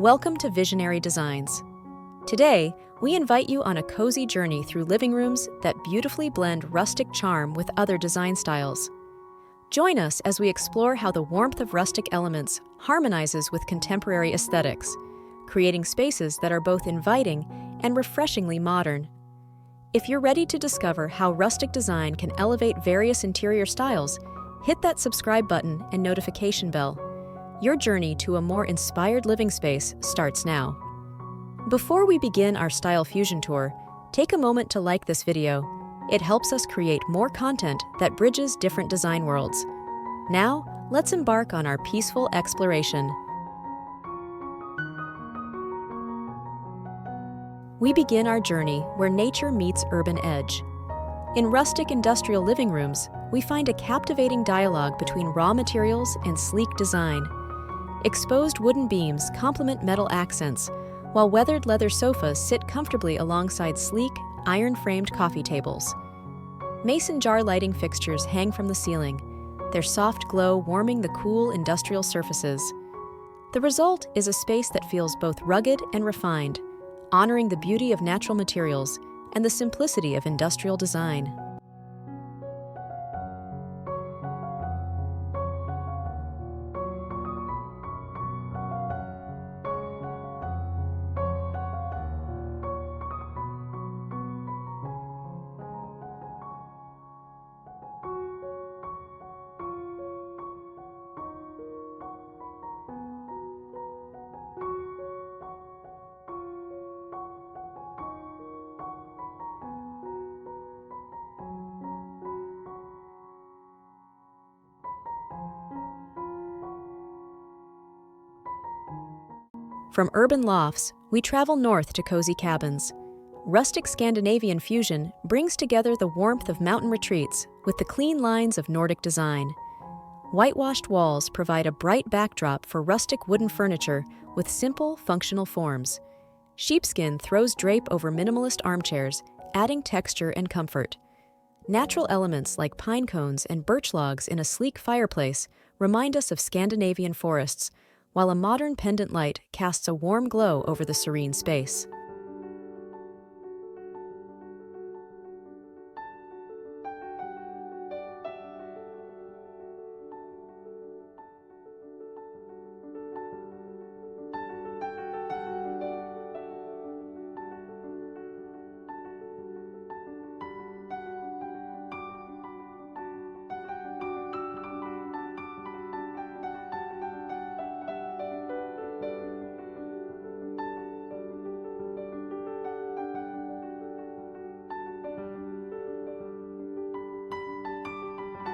Welcome to Visionary Designs. Today, we invite you on a cozy journey through living rooms that beautifully blend rustic charm with other design styles. Join us as we explore how the warmth of rustic elements harmonizes with contemporary aesthetics, creating spaces that are both inviting and refreshingly modern. If you're ready to discover how rustic design can elevate various interior styles, hit that subscribe button and notification bell. Your journey to a more inspired living space starts now. Before we begin our style fusion tour, take a moment to like this video. It helps us create more content that bridges different design worlds. Now, let's embark on our peaceful exploration. We begin our journey where nature meets urban edge. In rustic industrial living rooms, we find a captivating dialogue between raw materials and sleek design. Exposed wooden beams complement metal accents, while weathered leather sofas sit comfortably alongside sleek, iron-framed coffee tables. Mason jar lighting fixtures hang from the ceiling, their soft glow warming the cool industrial surfaces. The result is a space that feels both rugged and refined, honoring the beauty of natural materials and the simplicity of industrial design. From urban lofts, we travel north to cozy cabins. Rustic Scandinavian fusion brings together the warmth of mountain retreats with the clean lines of Nordic design. Whitewashed walls provide a bright backdrop for rustic wooden furniture with simple, functional forms. Sheepskin throws drape over minimalist armchairs, adding texture and comfort. Natural elements like pine cones and birch logs in a sleek fireplace remind us of Scandinavian forests, while a modern pendant light casts a warm glow over the serene space.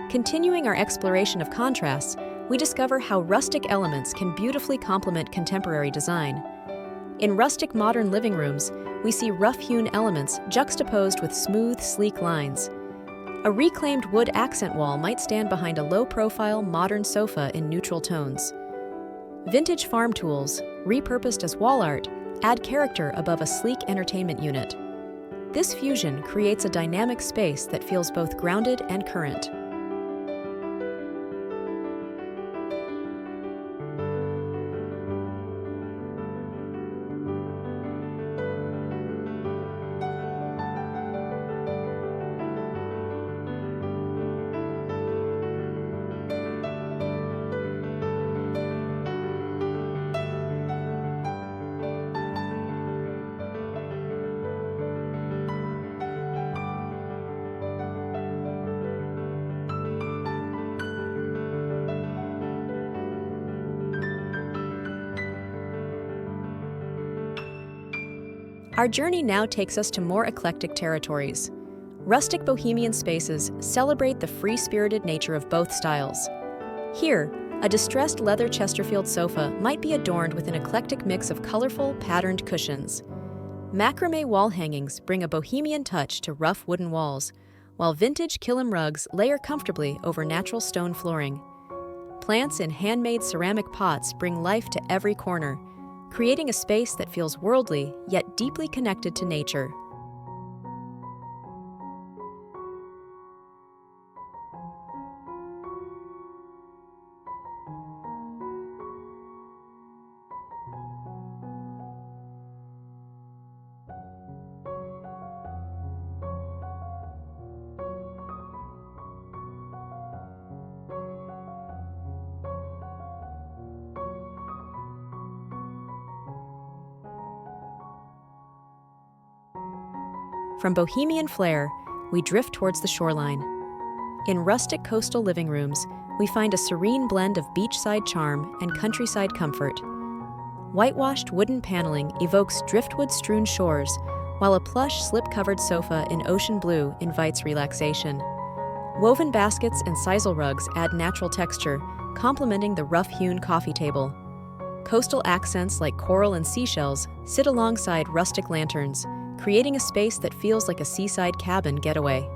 Continuing our exploration of contrasts, we discover how rustic elements can beautifully complement contemporary design. In rustic modern living rooms, we see rough-hewn elements juxtaposed with smooth, sleek lines. A reclaimed wood accent wall might stand behind a low-profile, modern sofa in neutral tones. Vintage farm tools, repurposed as wall art, add character above a sleek entertainment unit. This fusion creates a dynamic space that feels both grounded and current. Our journey now takes us to more eclectic territories. Rustic Bohemian spaces celebrate the free-spirited nature of both styles. Here, a distressed leather Chesterfield sofa might be adorned with an eclectic mix of colorful, patterned cushions. Macrame wall hangings bring a bohemian touch to rough wooden walls, while vintage kilim rugs layer comfortably over natural stone flooring. Plants in handmade ceramic pots bring life to every corner, creating a space that feels worldly yet deeply connected to nature. From Bohemian flair, we drift towards the shoreline. In rustic coastal living rooms, we find a serene blend of beachside charm and countryside comfort. Whitewashed wooden paneling evokes driftwood-strewn shores, while a plush, slip-covered sofa in ocean blue invites relaxation. Woven baskets and sisal rugs add natural texture, complementing the rough-hewn coffee table. Coastal accents like coral and seashells sit alongside rustic lanterns, creating a space that feels like a seaside cabin getaway.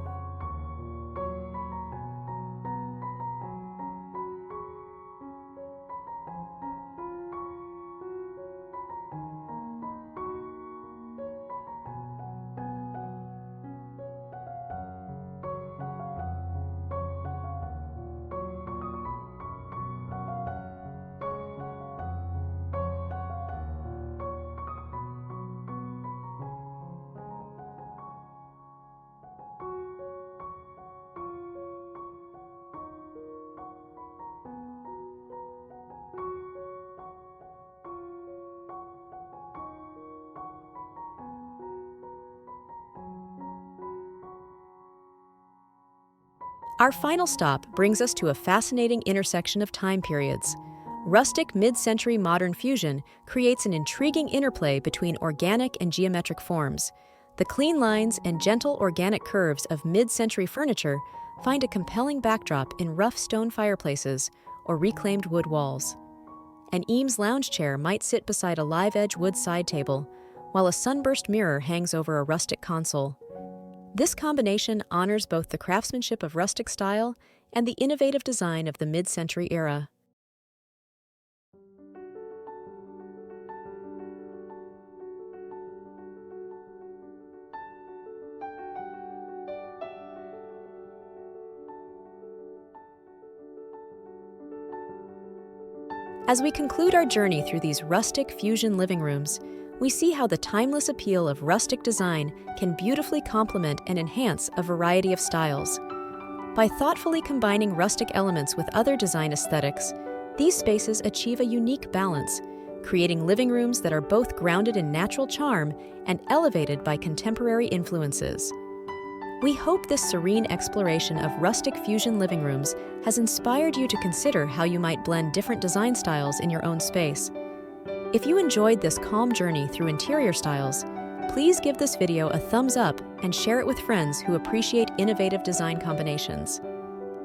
Our final stop brings us to a fascinating intersection of time periods. Rustic mid-century modern fusion creates an intriguing interplay between organic and geometric forms. The clean lines and gentle organic curves of mid-century furniture find a compelling backdrop in rough stone fireplaces or reclaimed wood walls. An Eames lounge chair might sit beside a live-edge wood side table, while a sunburst mirror hangs over a rustic console. This combination honors both the craftsmanship of rustic style and the innovative design of the mid-century era. As we conclude our journey through these rustic fusion living rooms, we see how the timeless appeal of rustic design can beautifully complement and enhance a variety of styles. By thoughtfully combining rustic elements with other design aesthetics, these spaces achieve a unique balance, creating living rooms that are both grounded in natural charm and elevated by contemporary influences. We hope this serene exploration of rustic fusion living rooms has inspired you to consider how you might blend different design styles in your own space. If you enjoyed this calm journey through interior styles, please give this video a thumbs up and share it with friends who appreciate innovative design combinations.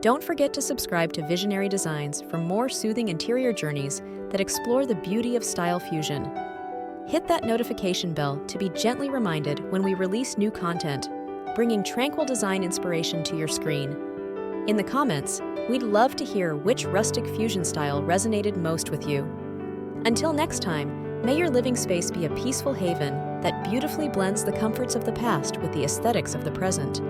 Don't forget to subscribe to Visionary Designs for more soothing interior journeys that explore the beauty of style fusion. Hit that notification bell to be gently reminded when we release new content, bringing tranquil design inspiration to your screen. In the comments, we'd love to hear which rustic fusion style resonated most with you. Until next time, may your living space be a peaceful haven that beautifully blends the comforts of the past with the aesthetics of the present.